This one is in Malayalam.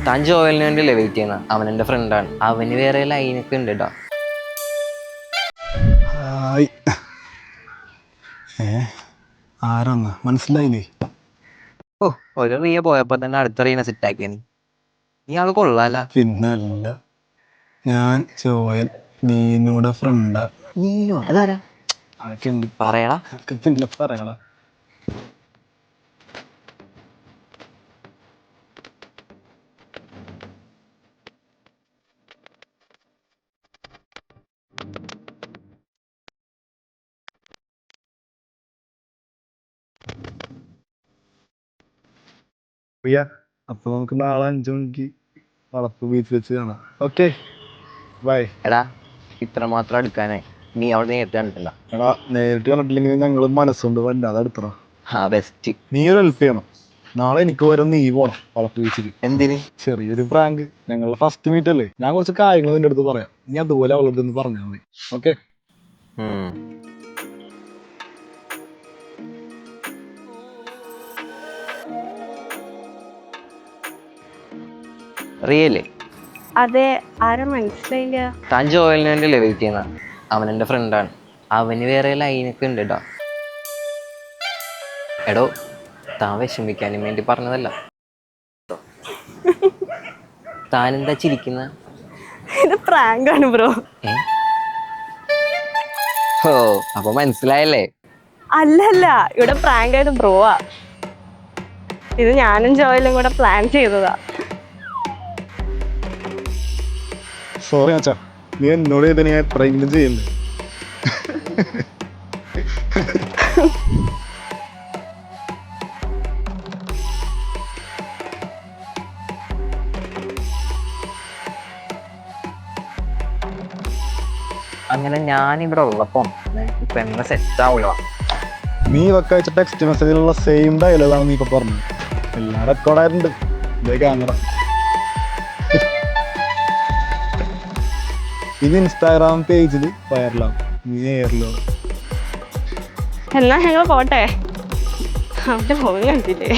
താൻ ജോയലിന് വേണ്ടിയല്ലേ വെയിറ്റ് ചെയ്യുന്ന? അവൻ എൻ്റെ ഫ്രണ്ടാണ്. അവന് വേറെ ലൈനൊക്കെ ഉണ്ട് കേട്ടോ. ഹായ്. ആരാന്ന് മനസ്സിലായില്ലേ? ഓ, ഒരു റിയ പോയപ്പോ തന്നെ അടുത്തറിയണ സെറ്റാക്കിയ നീ ആൾ കൊള്ളാല. പിന്നല്ല, ഞാൻ ജോയൽ, നീനൂടെ ഫ്രണ്ടാ. നീയോ? അതാരാ? അതൊക്കെ ഉണ്ട്, പറയടാ. പിന്നെ പറയണ. പ്രിയ, അപ്പൊ നമുക്ക് നാളെ 5 മണിക്ക് വളപ്പ് ബീച്ച് വെച്ച് കാണാം. Okay, bye. എടാ, ഇത്ര മാത്രം എടുക്കാനായി നീ അവിടെ നേരത്തെ കണ്ടിട്ടില്ല. എടാ, നേരിട്ട് കണ്ടിട്ടില്ലെങ്കിൽ ഞങ്ങൾ മനസ്സുകൊണ്ട് വല്ലാതെ അടുത്തണം. ആ ബെസ്റ്റ്. നീ ഒരു ഹെൽപ്പ് ചെയ്യണം. നാളെ എനിക്ക് വരെ നീ പോണം വളപ്പ് ബീച്ചിൽ. എന്തിന്? ചെറിയൊരു പ്രാങ്ക്. ഞങ്ങളുടെ ഫസ്റ്റ് മീറ്റ് അല്ലേ, ഞാൻ കുറച്ച് കാര്യങ്ങൾ നിന്റെ അടുത്ത് പറയാം. നീ അതുപോലെ അവളുടെ അടുത്ത് പറഞ്ഞാൽ മതി. ഓക്കെ? റിയല്ലേ? അതെ, ആരാ മനസ്സിലായില്ല. താൻ ജോയലിന് വേണ്ടിയല്ലേ വെയിറ്റ് ചെയ്യുന്ന? അവൻ എൻ്റെ ഫ്രണ്ടാണ്. അവന് വേറെ ലൈനൊക്കെ ഉണ്ട് കേട്ടോ. എടോ, താൻ വിഷമിക്കാനും വേണ്ടി പറഞ്ഞതല്ല. താൻ എന്താ ചിരിക്കുന്ന? ഇത് പ്രാങ്കാണ് ബ്രോ. ഓ, അപ്പൊ മനസ്സിലായല്ലേ? അല്ലല്ല, ഇവിടെ പ്രാങ്ക് ആയിട്ട് ബ്രോവാ. ഇത് ഞാനും ജോയിലും കൂടെ പ്ലാൻ ചെയ്തതാ. സോറി അച്ഛാ, നീ എന്നോട് ഇത് ഞാൻ എത്രയെങ്കിലും ചെയ്യണ്ടേ? അങ്ങനെ ഞാനിവിടെ ഉള്ളപ്പം ഇപ്പൊ എന്നെ സെറ്റ് ആവുക. നീ ഇതൊക്കെ അയച്ച ടെക്സ്റ്റ് മെസ്സേജിലുള്ള സെയിം ഡയലോഗാണ് നീ ഇപ്പൊ പറഞ്ഞത്. എല്ലാം റെക്കോർഡായിട്ടുണ്ട്. ഇതേ ക്യാമറ. ഇത് ഇൻസ്റ്റാഗ്രാം പേജിൽ വൈറലാവും. നീ എയറിലോ? എന്നാ ഞങ്ങൾ പോട്ടെ. അവിടെ പോയി കണ്ടില്ലേ?